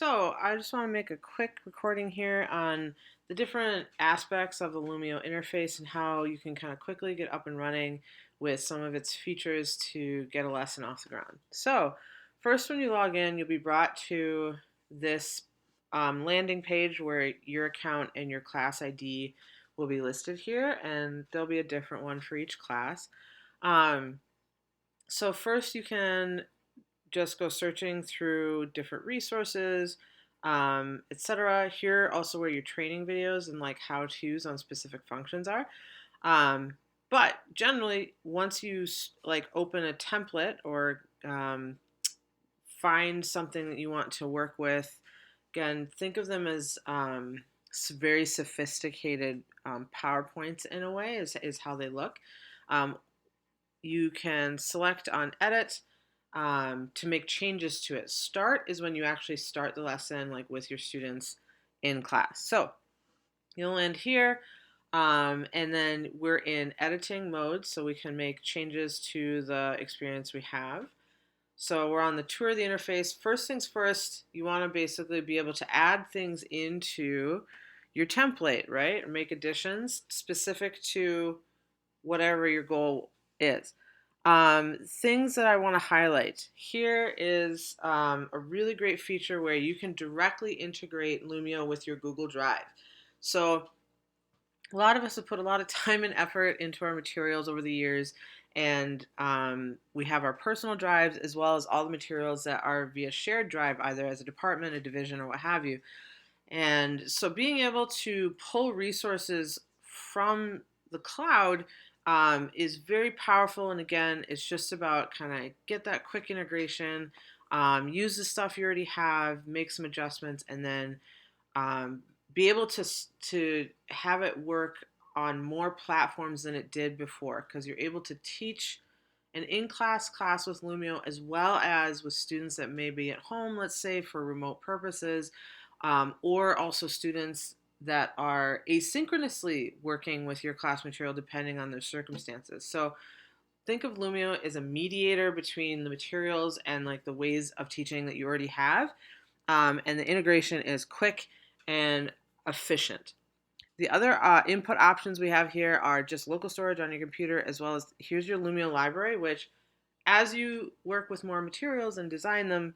So I just want to make a quick recording here on the different aspects of the Lumio interface and how you can kind of quickly get up and running with some of its features to get a lesson off the ground. So first, when you log in, you'll be brought to this landing page where your account and your class ID will be listed here, and there'll be a different one for each class. Um, so first, you can just go searching through different resources, etc. Here also where your training videos and like how-tos on specific functions are. Um, but generally, once you like open a template or find something that you want to work with, again, think of them as very sophisticated PowerPoints in a way is how they look. Um, you can select on edit to make changes to it. Start is when you actually start the lesson like with your students in class. So you'll land here and then we're in editing mode so we can make changes to the experience we have. So we're on the tour of the interface. First things first, you want to basically be able to add things into your template, right? Or make additions specific to whatever your goal is. Things that I want to highlight. Here is a really great feature where you can directly integrate Lumio with your Google Drive. So a lot of us have put a lot of time and effort into our materials over the years, and we have our personal drives as well as all the materials that are via shared drive, either as a department, a division, or what have you. And so being able to pull resources from the cloud is very powerful. And again, it's just about kind of get that quick integration, use the stuff you already have, make some adjustments, and then be able to have it work on more platforms than it did before, because you're able to teach an in-class class with Lumio as well as with students that may be at home, let's say for remote purposes, or also students that are asynchronously working with your class material depending on their circumstances. So think of Lumio as a mediator between the materials and like the ways of teaching that you already have. And the integration is quick and efficient. The other input options we have here are just local storage on your computer, as well as here's your Lumio library, which as you work with more materials and design them,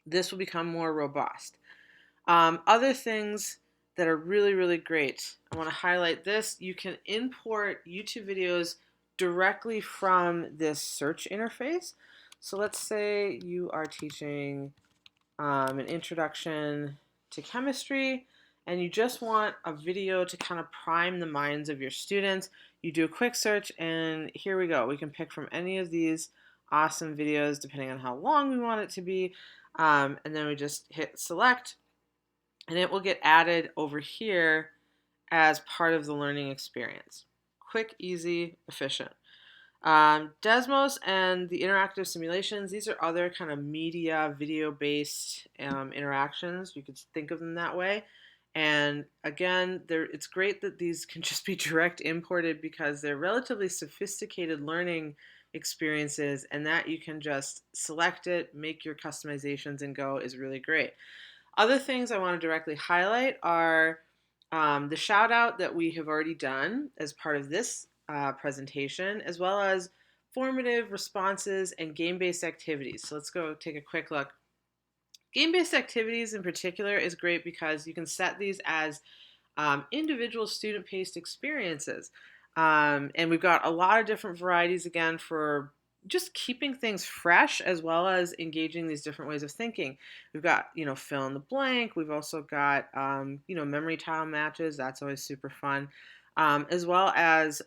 this will become more robust. Other things that are really, really great. I want to highlight this. You can import YouTube videos directly from this search interface. So let's say you are teaching an introduction to chemistry and you just want a video to kind of prime the minds of your students. You do a quick search and here we go. We can pick from any of these awesome videos depending on how long we want it to be. And then we just hit select and it will get added over here as part of the learning experience. Quick, easy, efficient. Desmos and the interactive simulations, these are other kind of media, video-based interactions. You could think of them that way. And again, it's great that these can just be direct imported because they're relatively sophisticated learning experiences, and that you can just select it, make your customizations, and go is really great. Other things I want to directly highlight are the shout out that we have already done as part of this presentation, as well as formative responses and game-based activities. So let's go take a quick look. Game-based activities in particular is great because you can set these as individual student-paced experiences. And we've got a lot of different varieties again for just keeping things fresh as well as engaging these different ways of thinking. We've got, fill in the blank. We've also got, memory tile matches. That's always super fun. As well as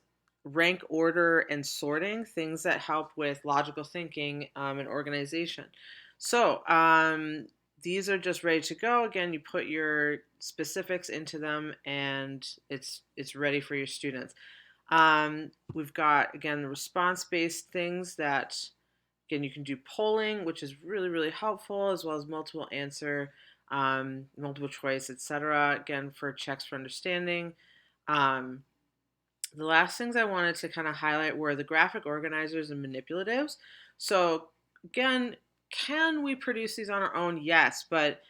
rank order and sorting, things that help with logical thinking and organization. So these are just ready to go. Again, you put your specifics into them and it's ready for your students. We've got, again, the response-based things that, again, you can do polling, which is really, really helpful, as well as multiple answer, multiple choice, etc. Again, for checks for understanding. The last things I wanted to kind of highlight were the graphic organizers and manipulatives. So again, can we produce these on our own? Yes, but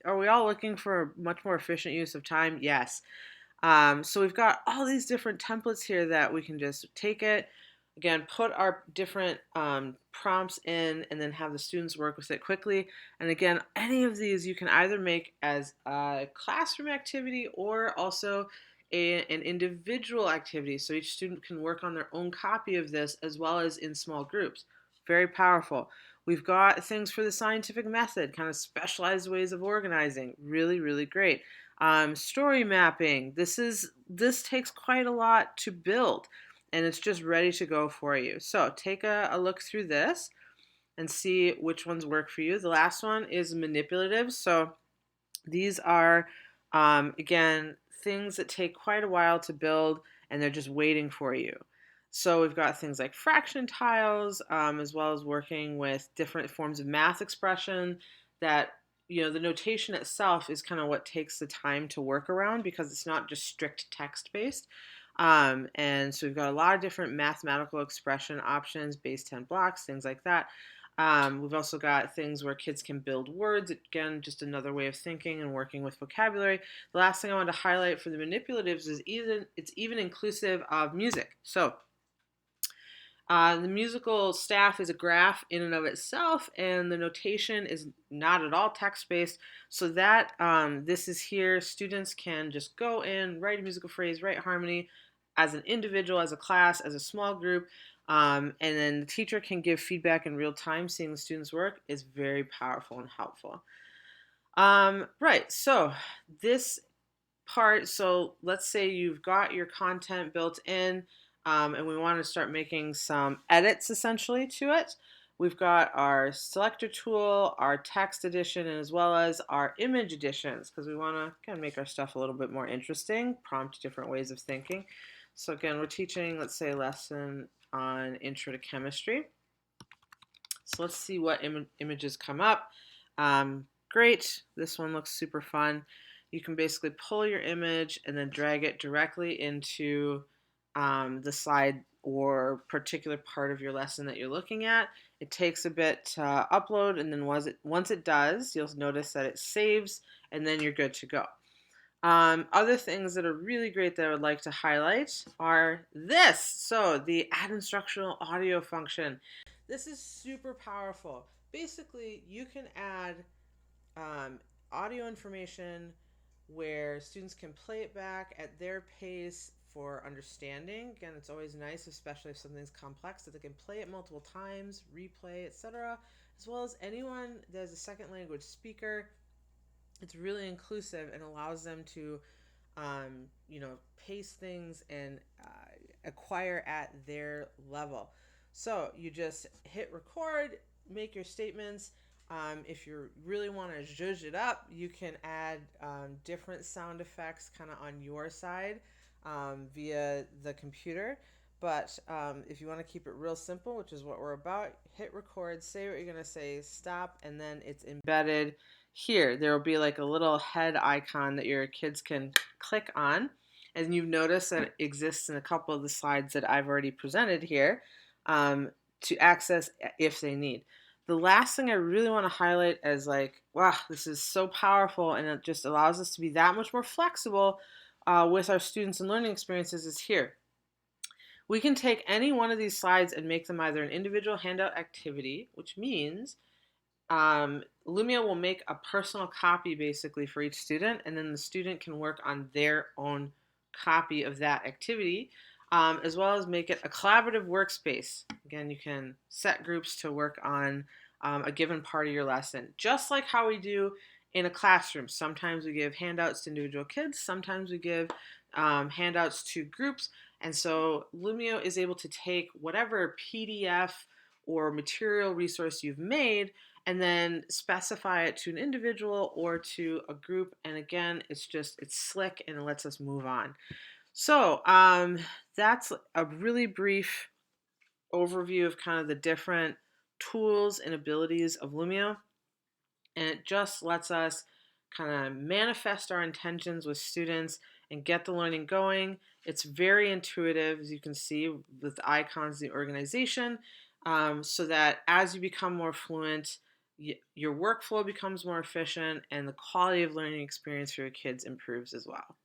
are we all looking for a much more efficient use of time? Yes. So we've got all these different templates here that we can just take it, again, put our different prompts in and then have the students work with it quickly. And again, any of these you can either make as a classroom activity or also an individual activity. So each student can work on their own copy of this as well as in small groups. Very powerful. We've got things for the scientific method, kind of specialized ways of organizing. Really, really great. Story mapping. This takes quite a lot to build, and it's just ready to go for you. So take a look through this and see which ones work for you. The last one is manipulative. So these are, again, things that take quite a while to build, and they're just waiting for you. So we've got things like fraction tiles, as well as working with different forms of math expression that, the notation itself is kind of what takes the time to work around because it's not just strict text based. And so we've got a lot of different mathematical expression options, base 10 blocks, things like that. We've also got things where kids can build words. Again, just another way of thinking and working with vocabulary. The last thing I wanted to highlight for the manipulatives is it's even inclusive of music. So the musical staff is a graph in and of itself, and the notation is not at all text-based. So that this is here, students can just go in, write a musical phrase, write harmony as an individual, as a class, as a small group, and then the teacher can give feedback in real time. Seeing the students' work is very powerful and helpful. Right, so this part, so let's say you've got your content built in, and we want to start making some edits essentially to it. We've got our selector tool, our text edition, and as well as our image editions, because we want to kind of make our stuff a little bit more interesting, prompt different ways of thinking. So again, we're teaching, let's say, a lesson on Intro to Chemistry. So let's see what images come up. Great, this one looks super fun. You can basically pull your image and then drag it directly into the slide or particular part of your lesson that you're looking at. It takes a bit to upload, and then once it does, you'll notice that it saves, and then you're good to go. Other things that are really great that I would like to highlight are this. So the add instructional audio function. This is super powerful. Basically, you can add audio information where students can play it back at their pace for understanding. Again, it's always nice, especially if something's complex, that they can play it multiple times, replay, etc., as well as anyone that is a second language speaker. It's really inclusive and allows them to, pace things and acquire at their level. So you just hit record, make your statements. If you really want to zhuzh it up, you can add different sound effects kind of on your side via the computer. But if you want to keep it real simple, which is what we're about, hit record, say what you're going to say, stop, and then it's embedded here. There will be like a little head icon that your kids can click on. And you've noticed that it exists in a couple of the slides that I've already presented here to access if they need. The last thing I really want to highlight as like, wow, this is so powerful, and it just allows us to be that much more flexible with our students and learning experiences is here. We can take any one of these slides and make them either an individual handout activity, which means Lumio will make a personal copy basically for each student, and then the student can work on their own copy of that activity, as well as make it a collaborative workspace. Again, you can set groups to work on a given part of your lesson, just like how we do in a classroom. Sometimes we give handouts to individual kids, sometimes we give handouts to groups, and so Lumio is able to take whatever PDF or material resource you've made and then specify it to an individual or to a group. And again, it's slick and it lets us move on. So that's a really brief overview of kind of the different tools and abilities of Lumio. And it just lets us kind of manifest our intentions with students and get the learning going. It's very intuitive, as you can see, with the icons, the organization, so that as you become more fluent, your workflow becomes more efficient, and the quality of learning experience for your kids improves as well.